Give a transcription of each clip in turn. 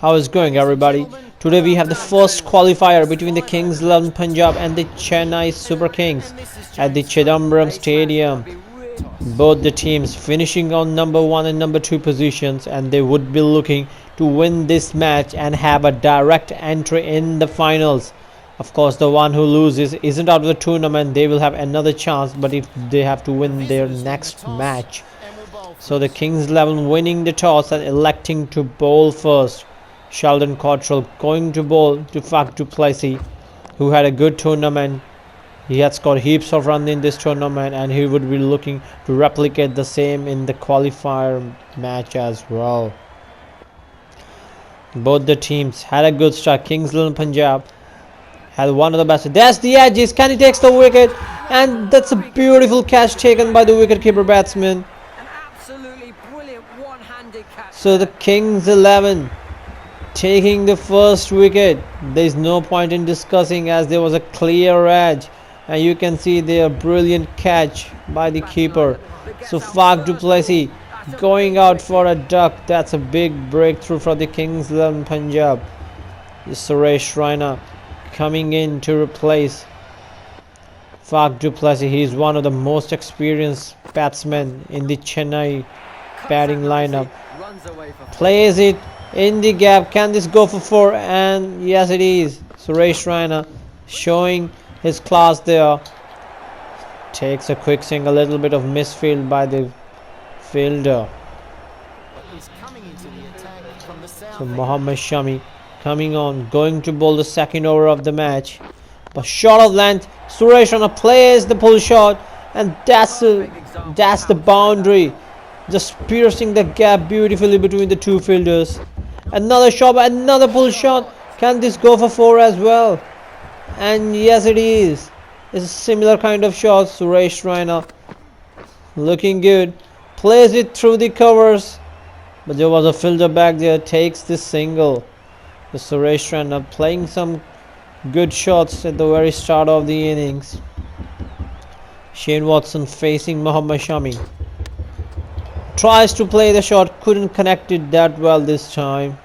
How is going, everybody? Today we have the first qualifier between the Kings 11 Punjab and the Chennai Super Kings at the Chidambaram Stadium. Both the teams finishing on number 1 and number 2 positions, and they would be looking to win this match and have a direct entry in the finals. Of course, the one who loses isn't out of the tournament. They will have another chance, but if they have to win their next match. So the Kings 11 winning the toss and electing to bowl first. Sheldon Cottrell going to bowl to Faf du Plessis, who had a good tournament. He had scored heaps of runs in this tournament, and he would be looking to replicate the same in the qualifier match as well. Both the teams had a good start. Kings 11 Punjab had one of the best. That's the edges. Can he takes the wicket? And that's a beautiful catch taken by the wicketkeeper batsman. So the Kings 11 taking the first wicket. There is no point in discussing, as there was a clear edge, and you can see their brilliant catch by the keeper. So Faf du Plessis going out for a duck. That's a big breakthrough for the Kings 11 Punjab. Suresh Raina coming in to replace Faf du Plessis. He is one of the most experienced batsmen in the Chennai batting lineup. Plays it in the gap. Can this go for 4? And yes, it is. Suresh Raina showing his class there. Takes a quick swing. A little bit of misfield by the fielder. So Mohammad Shami coming on, going to bowl the second over of the match. But short of length, Suresh Raina plays the pull shot, and that's the boundary, just piercing the gap beautifully between the two fielders. Another shot, another pull shot. Can this go for 4 as well? And yes, it is. It's a similar kind of shot. Suresh Raina looking good. Plays it through the covers, but there was a fielder back there. Takes the single. The Suresh Raina playing some good shots at the very start of the innings. Shane Watson facing Mohammad Shami. Tries to play the shot, couldn't connect it that well this time.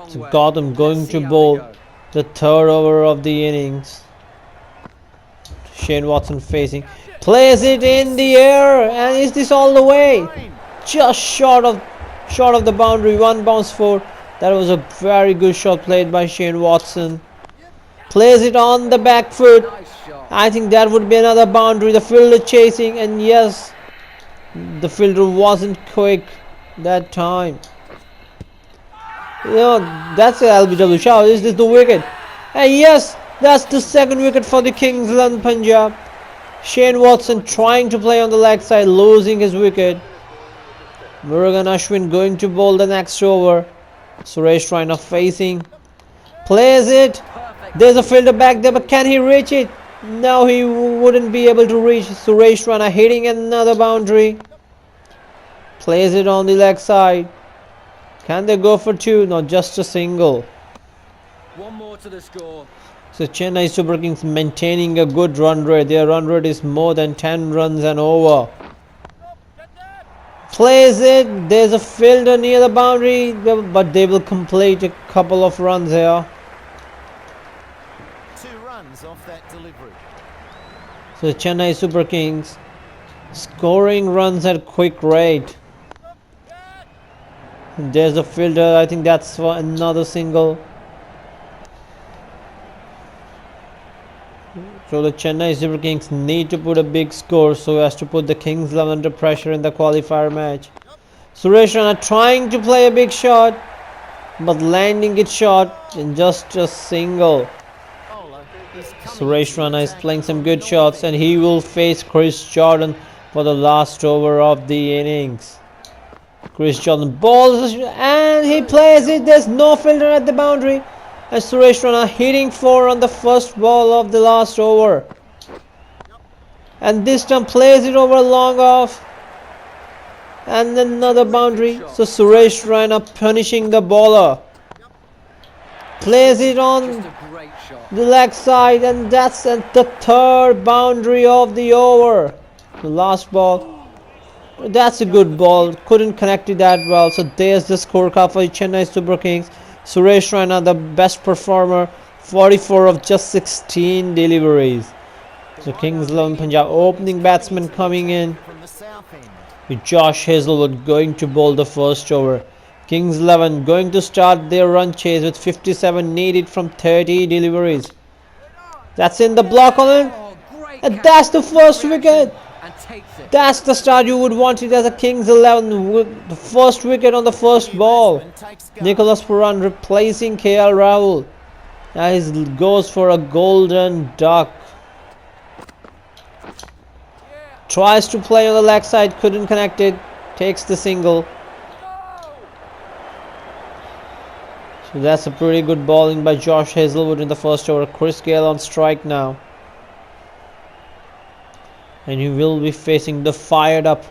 So Gotham going to bowl the third over of the innings. Shane Watson facing, plays it in the air, and is this all the way? Just short of the boundary. 1 bounce 4. That was a very good shot played by Shane Watson. Plays it on the back foot. I think that would be another boundary. The fielder chasing, and yes, the fielder wasn't quick that time. That's an LBW shot. Is this the wicket? And yes, that's the second wicket for the Kings 11 Punjab. Shane Watson trying to play on the leg side, losing his wicket. Murugan Ashwin going to bowl the next over. Suresh Raina facing, plays it. There's a fielder back there, but can he reach it? No, he wouldn't be able to reach. Suresh Raina hitting another boundary. Plays it on the leg side. Can they go for 2? No, just a single. 1 more to the score. So Chennai Super Kings maintaining a good run rate. Their run rate is more than 10 runs and over. Plays it. There's a fielder near the boundary, but they will complete a couple of runs here. 2 runs off that delivery. So Chennai Super Kings scoring runs at quick rate. There's a fielder. I think that's for another single. So the Chennai Super Kings need to put a big score so as to put the Kings 11 under pressure in the qualifier match. Suresh Raina trying to play a big shot, but landing it short in just a single. Suresh Raina is playing some good shots, and he will face Chris Jordan for the last over of the innings. Chris Jordan balls, and he plays it. There's no fielder at the boundary, and Suresh Raina hitting 4 on the first ball of the last over. And this time plays it over long off, and another boundary. So Suresh Raina punishing the bowler. Plays it on the leg side, and that's the third boundary of the over. The last ball. That's a good ball. Couldn't connect it that well. So there's the scorecard for Chennai Super Kings. Suresh Raina, the best performer, 44 of just 16 deliveries. So Kings 11 Punjab opening batsman coming in From the south end. with Josh Hazelwood going to bowl the first over. Kings 11 going to start their run chase with 57 needed from 30 deliveries. That's in the block on it. Oh, great And catch. that's the first wicket. And takes it. That's the start you would want it as a Kings 11 with the first wicket on the first ball. Takes go. Nicholas Puran replacing KL Rahul as he goes for a golden duck. Tries to play on the leg side, couldn't connect it. Takes the single. So that's a pretty good bowling by Josh Hazelwood in the first over. Chris Gale on strike now. And he will be facing the fired up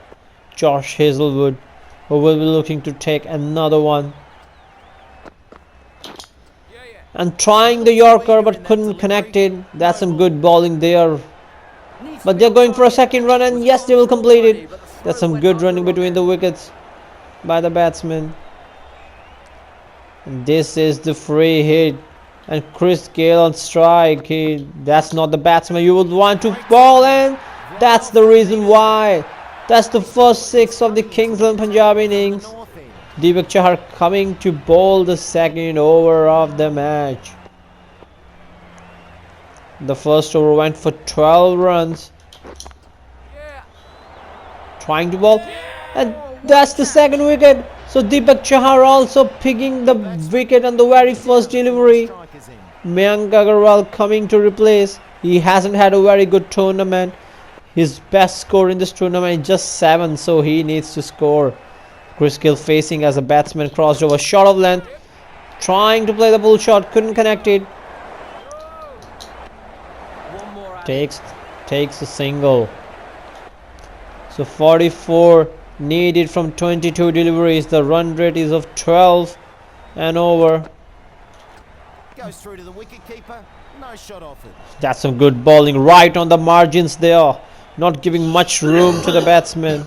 Josh Hazelwood, who will be looking to take another one. And trying the Yorker but couldn't connect it. That's some good bowling there. But they're going for a second run, and yes, they will complete it. That's some good running between the wickets by the batsman. And this is the free hit. And Chris Gale on strike. That's not the batsman you would want to bowl, and that's the reason why. That's the first 6 of the Kings 11 Punjab innings. North end. Deepak Chahar coming to bowl the second over of the match. The first over went for 12 runs. Trying to bowl, and that's the second wicket. So Deepak Chahar also picking the wicket on the very first delivery. Strikers in. Mayank Agarwal coming to replace. He hasn't had a very good tournament. His best score in this tournament is just 7, so he needs to score. Chris Gill facing as a batsman, crossed over, short of length, trying to play the pull shot, couldn't connect it. One more out. Takes a single. So 44 needed from 22 deliveries. The run rate is of 12 and over. Goes through to the wicket keeper. No shot offered. That's some good bowling right on the margins there, not giving much room to the batsman.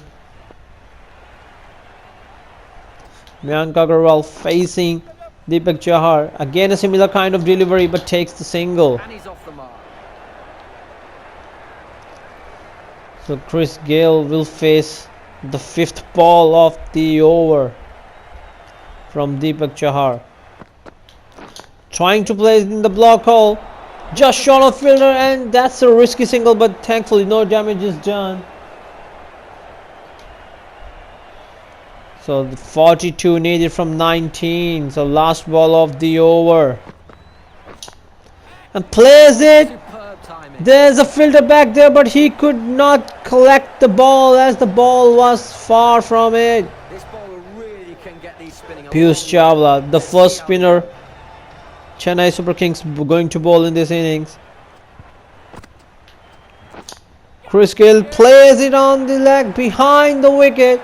Mayank Agarwal facing Deepak Chahar. Again a similar kind of delivery, but takes the single. And he's off the mark. So Chris Gale will face the 5th ball of the over from Deepak Chahar. Trying to play it in the block hole, just short of fielder, and that's a risky single, but thankfully no damage is done. So the 42 needed from 19. So last ball of the over, and plays it. Superb timing. There's a fielder back there, but he could not collect the ball as the ball was far from it. This bowler really can get these spinning. a Piyush long way. Chawla, the first spinner Chennai Super Kings going to bowl in this innings. Chris Gill plays it on the leg behind the wicket,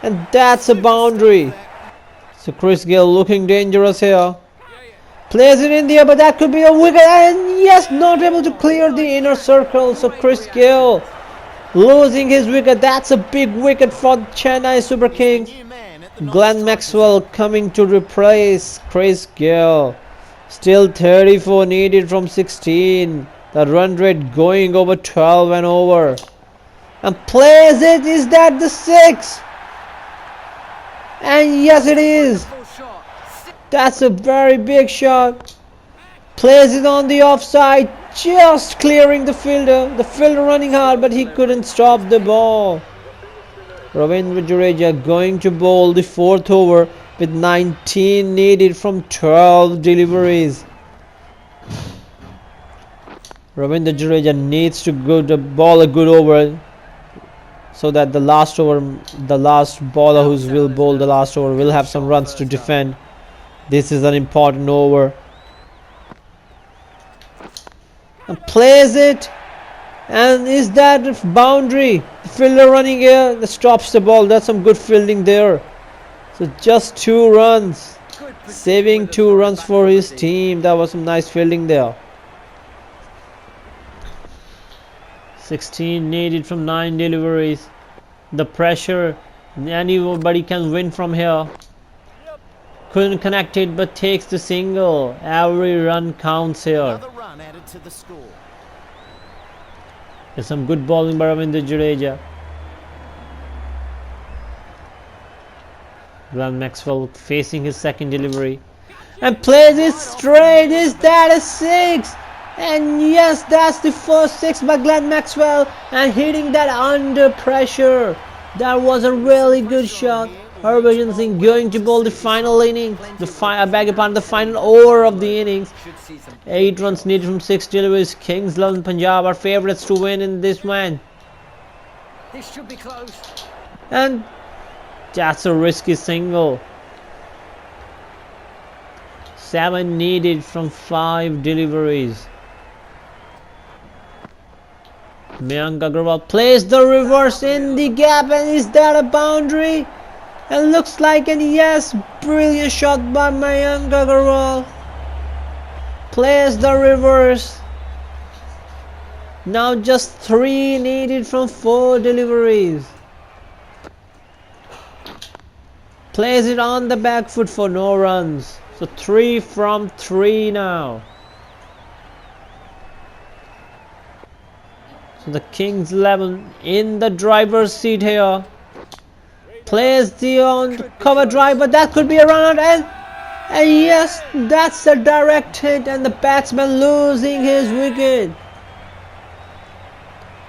and that's a boundary. So Chris Gill looking dangerous here. Plays it in the air, but that could be a wicket, and yes, not able to clear the inner circle. So Chris Gill losing his wicket. That's a big wicket for Chennai Super Kings. New man at the Glenn Maxwell coming to replace Chris Gill. Still 34 needed from 16. The run rate going over 12 and over. And plays it. Is that the 6? And yes, it is. Full shot. That's a very big shot. Plays it on the offside, just clearing the fielder. The fielder running hard, but he couldn't stop the ball. Ravindra Jadeja going to bowl the 4th over with 19 needed from 12 deliveries. Ravindra Jadeja needs to bowl a good over, so that the last bowler who will bowl the last over will have some runs to defend. This is an important over. And plays it, and is that a boundary? The fielder running here that stops the ball. That's some good fielding there. So just 2 runs, Good pursuit saving with the 2 throw runs back for to his the team. That was some nice fielding there. 16 needed from 9 deliveries. the pressure. Anybody can win from here. Couldn't connect it, but takes the single. Every run counts here. Another run added to the score. There's some good bowling by Ravindra Jadeja. Glenn Maxwell facing his second delivery and plays it straight. Is that a 6? And yes, that's the first 6 by Glenn Maxwell, and hitting that under pressure. That was a really good shot. Harbhajan Singh going to bowl the final inning, the final over of the innings. 8 runs needed from 6 deliveries. Kings 11 Punjab are favourites to win in this one. This should be close. And that's a risky single. 7 needed from 5 deliveries. Mayank Agarwal plays the reverse in the gap, and is that a boundary? And looks like an yes. Brilliant shot by Mayank Agarwal. Plays the reverse. Now just 3 needed from 4 deliveries. Plays it on the back foot for no runs. So 3 from 3 now. So the Kings 11 in the driver's seat here. Plays the on cover drive, but that could be a run out, and yes, that's a direct hit, and the batsman losing his wicket.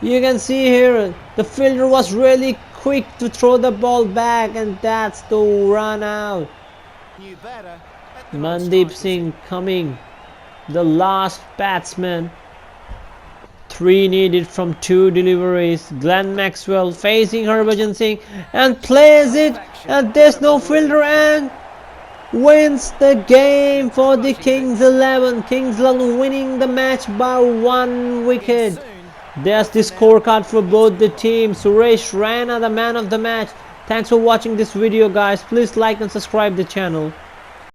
You can see here the fielder was really quick to throw the ball back, and that's the run out. Knew better. Mandeep Singh coming, the last batsman. 3 needed from 2 deliveries. Glenn Maxwell facing Harbhajan Singh and plays it, and there's no fielder, and wins the game for the Kings 11. Kings 11 winning the match by 1 wicket. There's the scorecard for both the teams. Suresh Raina, the man of the match. Thanks for watching this video, guys. Please like and subscribe the channel.